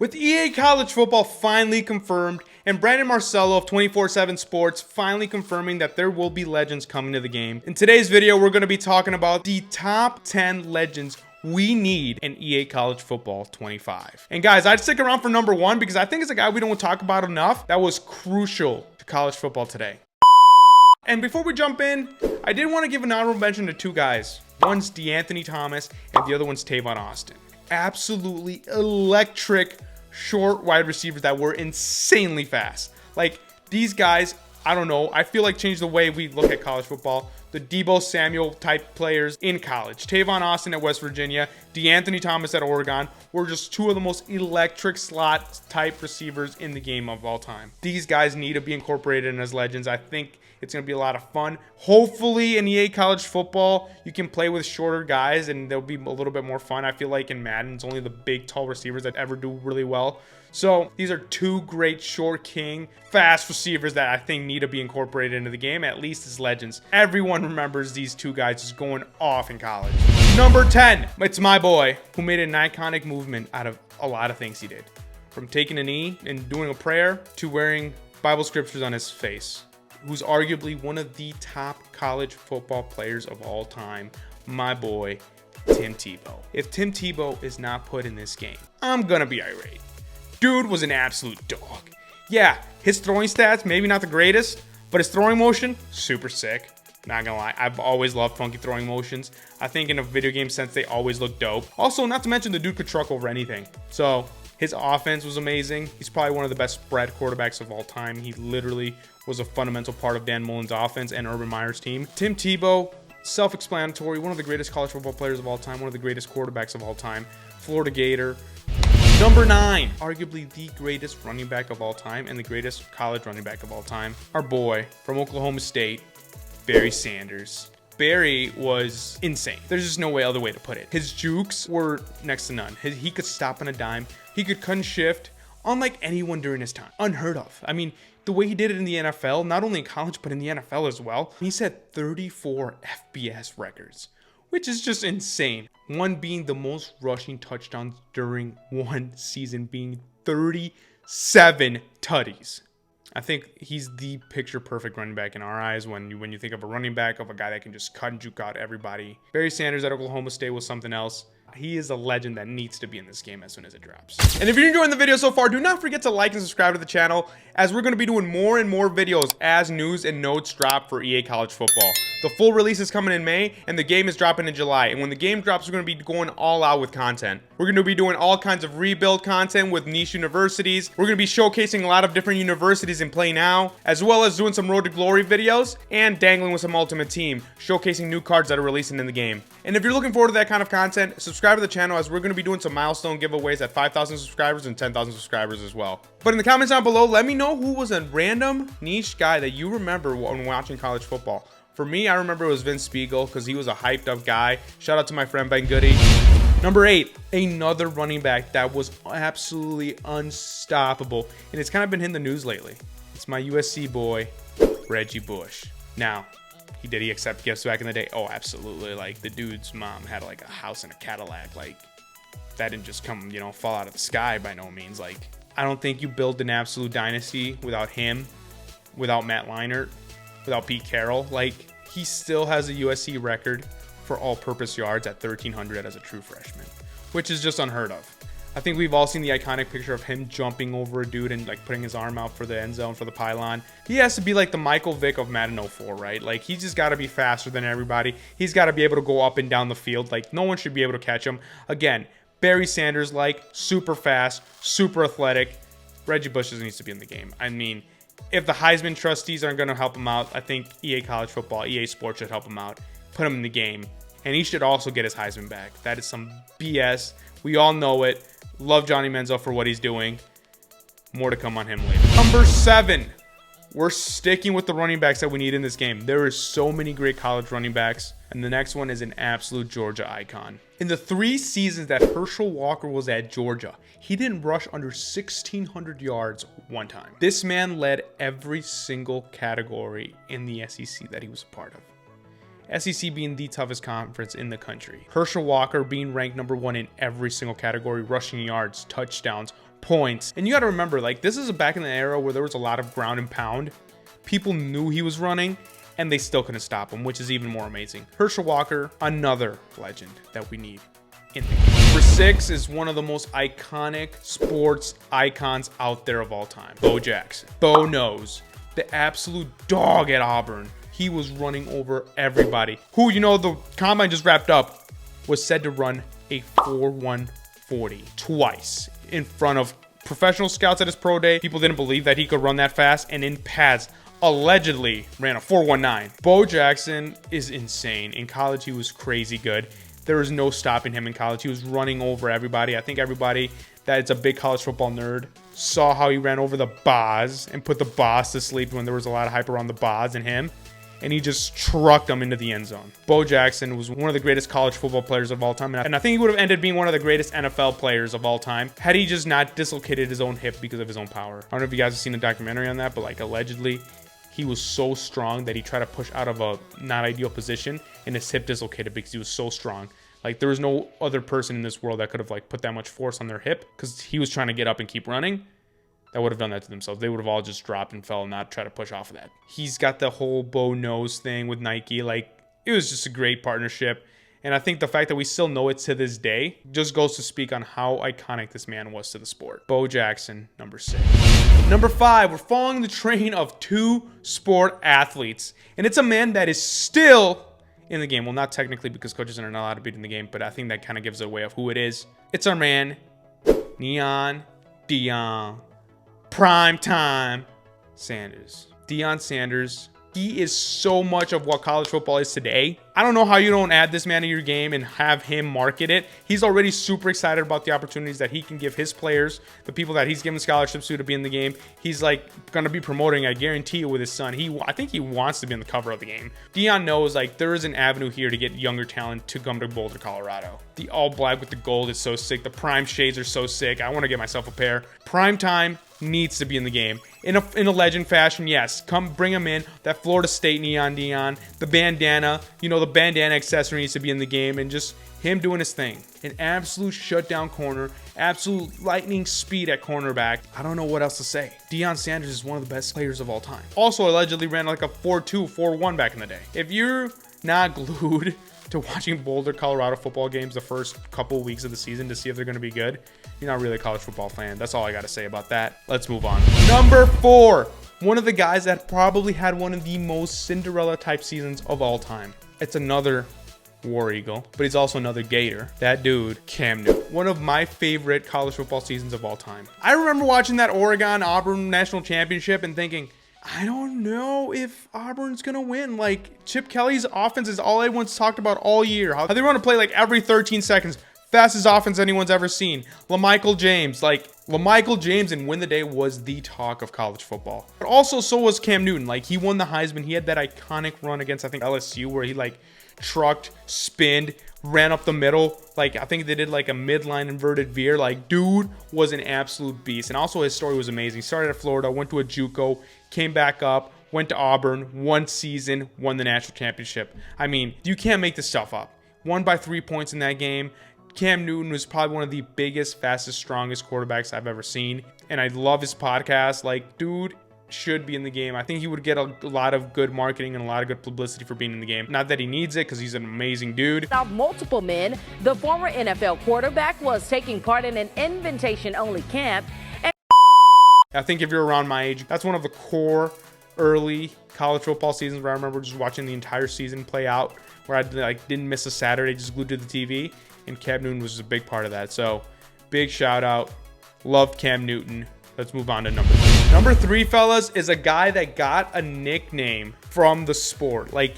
With EA College Football finally confirmed, and Brandon Marcello of 24/7 Sports finally confirming that there will be legends coming to the game. In today's video, we're going to be talking about the top 10 legends we need in EA College Football 25. And guys, I'd stick around for number 1 because I think it's a guy we don't talk about enough that was crucial to college football today. And before we jump in, I did want to give an honorable mention to two guys. One's DeAnthony Thomas and the other one's Tavon Austin. Absolutely electric short wide receivers that were insanely fast. Like, these guys, I don't know, I feel like changed the way we look at college football. The Deebo Samuel type players in college. Tavon Austin at West Virginia, DeAnthony Thomas at Oregon were just two of the most electric slot type receivers in the game of all time. These guys need to be incorporated in as legends. I think it's going to be a lot of fun. Hopefully in EA College Football, you can play with shorter guys and they'll be a little bit more fun. I feel like in Madden, it's only the big, tall receivers that ever do really well. So these are two great short king, fast receivers that I think need to be incorporated into the game, at least as legends. Everyone remembers these two guys just going off in college. Number 10, it's my boy who made an iconic movement out of a lot of things he did. From taking a knee and doing a prayer to wearing Bible scriptures on his face. Who's arguably one of the top college football players of all time, my boy, Tim Tebow. If Tim Tebow is not put in this game, I'm gonna be irate. Dude was an absolute dog. Yeah, his throwing stats, maybe not the greatest, but his throwing motion, super sick. Not gonna lie, I've always loved funky throwing motions. I think in a video game sense, they always look dope. Also, not to mention the dude could truck over anything. So his offense was amazing. He's probably one of the best spread quarterbacks of all time. He literally was a fundamental part of Dan Mullen's offense and Urban Meyer's team. Tim Tebow, self-explanatory, one of the greatest college football players of all time, one of the greatest quarterbacks of all time, Florida Gator. Number 9, arguably the greatest running back of all time and the greatest college running back of all time, our boy from Oklahoma State, Barry Sanders. Barry was insane. There's just no other way to put it. His jukes were next to none. He could stop on a dime. He could cut and shift, unlike anyone during his time. Unheard of. I mean, the way he did it in the NFL, not only in college, but in the NFL as well. He set 34 FBS records, which is just insane. One being the most rushing touchdowns during one season, being 37 tutties. I think he's the picture perfect running back in our eyes when you think of a running back, of a guy that can just cut and juke out everybody. Barry Sanders at Oklahoma State was something else. He is a legend that needs to be in this game as soon as it drops. And if you're enjoying the video so far, do not forget to like and subscribe to the channel, as we're going to be doing more and more videos as news and notes drop for EA College Football. The full release is coming in May, and the game is dropping in July. And when the game drops, we're going to be going all out with content. We're going to be doing all kinds of rebuild content with niche universities. We're going to be showcasing a lot of different universities in play now, as well as doing some Road to Glory videos and dangling with some Ultimate Team, showcasing new cards that are releasing in the game. And if you're looking forward to that kind of content, subscribe to the channel, as we're going to be doing some milestone giveaways at 5,000 subscribers and 10,000 subscribers as well. But in the comments down below, let me know who was a random niche guy that you remember when watching college football. For me, I remember it was Vince Biegel because he was a hyped up guy. Shout out to my friend Ben Goodreau. Number 8, another running back that was absolutely unstoppable. And it's kind of been in the news lately. It's my USC boy, Reggie Bush. Now, did he accept gifts back in the day? Oh, absolutely. Like, the dude's mom had like a house and a Cadillac. Like, that didn't just come, fall out of the sky by no means. Like, I don't think you build an absolute dynasty without him, without Matt Leinart, without Pete Carroll. Like, he still has a USC record for all-purpose yards at 1,300 as a true freshman, which is just unheard of. I think we've all seen the iconic picture of him jumping over a dude and like putting his arm out for the end zone for the pylon. He has to be like the Michael Vick of Madden 04, right? Like, he's just got to be faster than everybody. He's got to be able to go up and down the field. Like, no one should be able to catch him. Again, Barry Sanders, like, super fast, super athletic. Reggie Bush needs to be in the game. I mean, if the Heisman trustees aren't going to help him out, I think EA College Football, EA Sports should help him out, put him in the game. And he should also get his Heisman back. That is some BS. We all know it. Love Johnny Manziel for what he's doing. More to come on him later. Number 7. We're sticking with the running backs that we need in this game. There are so many great college running backs. And the next one is an absolute Georgia icon. In the 3 seasons that Herschel Walker was at Georgia, he didn't rush under 1,600 yards one time. This man led every single category in the SEC that he was a part of. SEC being the toughest conference in the country. Herschel Walker being ranked number 1 in every single category: rushing yards, touchdowns, points. And you got to remember, like, this is back in the era where there was a lot of ground and pound. People knew he was running, and they still couldn't stop him, which is even more amazing. Herschel Walker, another legend that we need in the game. Number 6 is one of the most iconic sports icons out there of all time. Bo Jackson. Bo knows. The absolute dog at Auburn. He was running over everybody. Who, you know, the combine just wrapped up, was said to run a 4.140 twice in front of professional scouts at his pro day. People didn't believe that he could run that fast, and in pads, allegedly ran a 4.19. Bo Jackson is insane. In college, he was crazy good. There was no stopping him in college. He was running over everybody. I think everybody that is a big college football nerd saw how he ran over the Boz and put the Boz to sleep when there was a lot of hype around the Boz and him. And he just trucked him into the end zone. Bo Jackson was one of the greatest college football players of all time. And I think he would have ended being one of the greatest NFL players of all time had he just not dislocated his own hip because of his own power. I don't know if you guys have seen a documentary on that, but like allegedly, he was so strong that he tried to push out of a not ideal position and his hip dislocated because he was so strong. Like there was no other person in this world that could have like put that much force on their hip because he was trying to get up and keep running. That would have done that to themselves. They would have all just dropped and fell and not try to push off of that. He's got the whole Bo Knows thing with Nike. Like, it was just a great partnership. And I think the fact that we still know it to this day just goes to speak on how iconic this man was to the sport. Bo Jackson, number 6. Number 5, we're following the train of 2 sport athletes. And it's a man that is still in the game. Well, not technically because coaches are not allowed to be in the game, but I think that kind of gives it away of who it is. It's our man, Deion Prime Time Sanders. Deion Sanders. He is so much of what college football is today. I don't know how you don't add this man to your game and have him market it. He's already super excited about the opportunities that he can give his players, the people that he's giving scholarships to be in the game. He's like going to be promoting, I guarantee you, with his son. I think he wants to be on the cover of the game. Deion knows like there is an avenue here to get younger talent to come to Boulder, Colorado. The all black with the gold is so sick. The prime shades are so sick. I want to get myself a pair. Prime time needs to be in the game in a legend fashion. Yes, come bring him in. That Florida State neon Deion, the bandana, you know, the bandana accessory needs to be in the game, and just him doing his thing. An absolute shutdown corner, absolute lightning speed at cornerback. I don't know what else to say. Deion Sanders is one of the best players of all time. Also allegedly ran like a 4.2, 4.1 back in the day. If you're not glued to watching Boulder, Colorado football games the first couple of weeks of the season to see if they're going to be good, you're not really a college football fan. That's all I got to say about that. Let's move on. Number 4, one of the guys that probably had one of the most Cinderella type seasons of all time. It's another War Eagle, but he's also another Gator. That dude, Cam Newton. One of my favorite college football seasons of all time. I remember watching that Oregon-Auburn national championship and thinking, I don't know if Auburn's going to win. Like, Chip Kelly's offense is all everyone's talked about all year. How they run a play like every 13 seconds. Fastest offense anyone's ever seen. LaMichael James. Like, LaMichael James and win the day was the talk of college football. But also, so was Cam Newton. Like, he won the Heisman. He had that iconic run against, I think, LSU where he, like, trucked, spinned, ran up the middle. Like, I think they did, like, a midline inverted veer. Like, dude was an absolute beast. And also, his story was amazing. He started at Florida, went to a JUCO, came back up, went to Auburn, 1 season, won the national championship. I mean, you can't make this stuff up. Won by 3 points in that game. Cam Newton was probably one of the biggest, fastest, strongest quarterbacks I've ever seen. And I love his podcast. Like, dude should be in the game. I think he would get a lot of good marketing and a lot of good publicity for being in the game. Not that he needs it, because he's an amazing dude. Now, multiple men, the former NFL quarterback was taking part in an invitation-only camp. I think if you're around my age, that's one of the core early college football seasons where I remember just watching the entire season play out, where I like didn't miss a Saturday, just glued to the TV, and Cam Newton was just a big part of that. So big shout out. Loved Cam Newton. Let's move on to number 3. Number 3, fellas, is a guy that got a nickname from the sport. Like,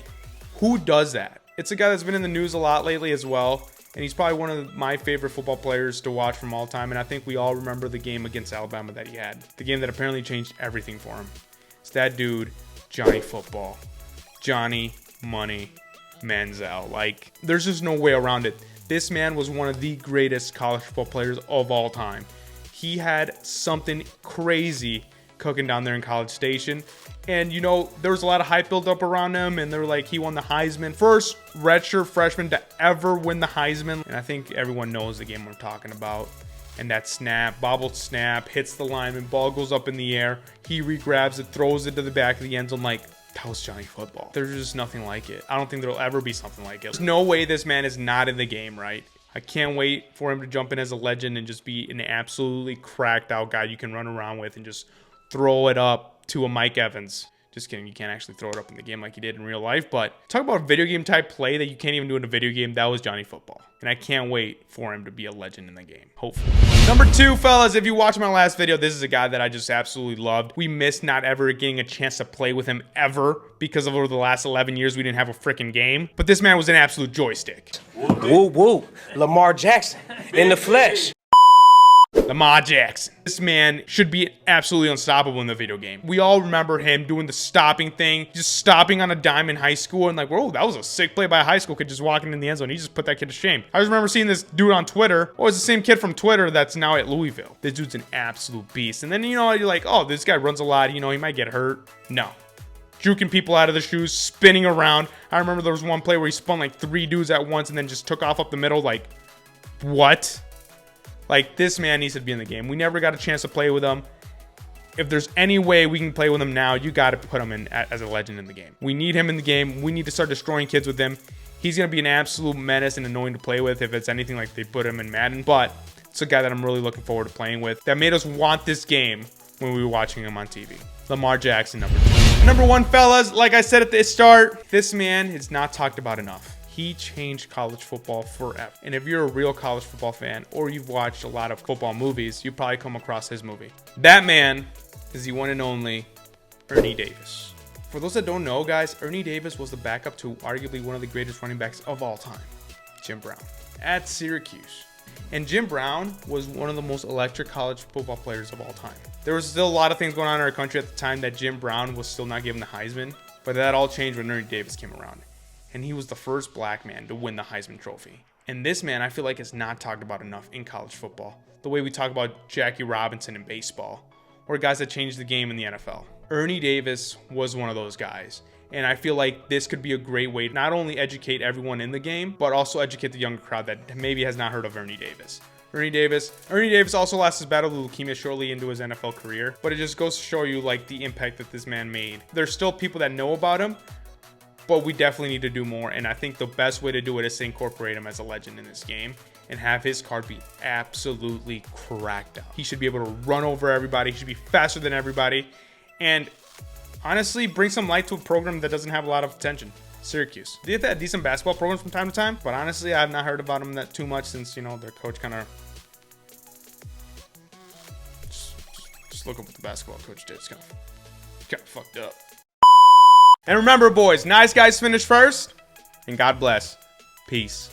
who does that? It's a guy that's been in the news a lot lately as well. And he's probably one of my favorite football players to watch from all time. And I think we all remember the game against Alabama that he had. The game that apparently changed everything for him. It's that dude, Johnny Football. Johnny Money Manziel. Like, there's just no way around it. This man was one of the greatest college football players of all time. He had something crazy cooking down there in College Station. And, you know, there was a lot of hype built up around him, and they were like, he won the Heisman. First redshirt freshman to ever win the Heisman. And I think everyone knows the game I'm talking about. And that snap, bobbled snap, hits the lineman, ball goes up in the air. He re-grabs it, throws it to the back of the end zone. Like, that was Johnny Football. There's just nothing like it. I don't think there'll ever be something like it. There's no way this man is not in the game, right? I can't wait for him to jump in as a legend and just be an absolutely cracked out guy you can run around with and just throw it up to a Mike Evans. Just kidding, you can't actually throw it up in the game like you did in real life. But talk about a video game type play that you can't even do in a video game. That was Johnny Football. And I can't wait for him to be a legend in the game, hopefully. Number 2, fellas, if you watched my last video, this is a guy that I just absolutely loved. We missed not ever getting a chance to play with him ever because of over the last 11 years we didn't have a freaking game. But this man was an absolute joystick. Woo woo, Lamar Jackson in the flesh. Lamar Jackson. This man should be absolutely unstoppable in the video game. We all remember him doing the stopping thing, just stopping on a dime in high school and like, whoa, that was a sick play by a high school kid just walking in the end zone. He just put that kid to shame. I just remember seeing this dude on Twitter. Oh, it's the same kid from Twitter that's now at Louisville. This dude's an absolute beast. And then, you know, you're like, oh, this guy runs a lot. You know, he might get hurt. No. Juking people out of the shoes, spinning around. I remember there was one play where he spun like 3 dudes at once and then just took off up the middle. Like, what? Like, this man needs to be in the game. We never got a chance to play with him. If there's any way we can play with him now, you got to put him in as a legend in the game. We need him in the game. We need to start destroying kids with him. He's going to be an absolute menace and annoying to play with if it's anything like they put him in Madden. But it's a guy that I'm really looking forward to playing with. That made us want this game when we were watching him on TV. Lamar Jackson, number 2. Number 1, fellas, like I said at the start, this man is not talked about enough. He changed college football forever. And if you're a real college football fan or you've watched a lot of football movies, you probably come across his movie. That man is the one and only Ernie Davis. For those that don't know, guys, Ernie Davis was the backup to arguably one of the greatest running backs of all time, Jim Brown, at Syracuse. And Jim Brown was one of the most electric college football players of all time. There was still a lot of things going on in our country at the time that Jim Brown was still not given the Heisman, but that all changed when Ernie Davis came around. And he was the first black man to win the Heisman Trophy. And this man, I feel like, is not talked about enough in college football. The way we talk about Jackie Robinson in baseball, or guys that changed the game in the NFL. Ernie Davis was one of those guys. And I feel like this could be a great way to not only educate everyone in the game, but also educate the younger crowd that maybe has not heard of Ernie Davis. Ernie Davis also lost his battle with leukemia shortly into his NFL career, but it just goes to show you like the impact that this man made. There's still people that know about him, but we definitely need to do more, and I think the best way to do it is to incorporate him as a legend in this game and have his card be absolutely cracked out. He should be able to run over everybody. He should be faster than everybody, and honestly, bring some light to a program that doesn't have a lot of attention. Syracuse. They've had decent basketball programs from time to time, but honestly, I have not heard about them that too much since, you know, their coach kind of just look up what the basketball coach did. It's kind of fucked up. And remember, boys, nice guys finish first, and God bless. Peace.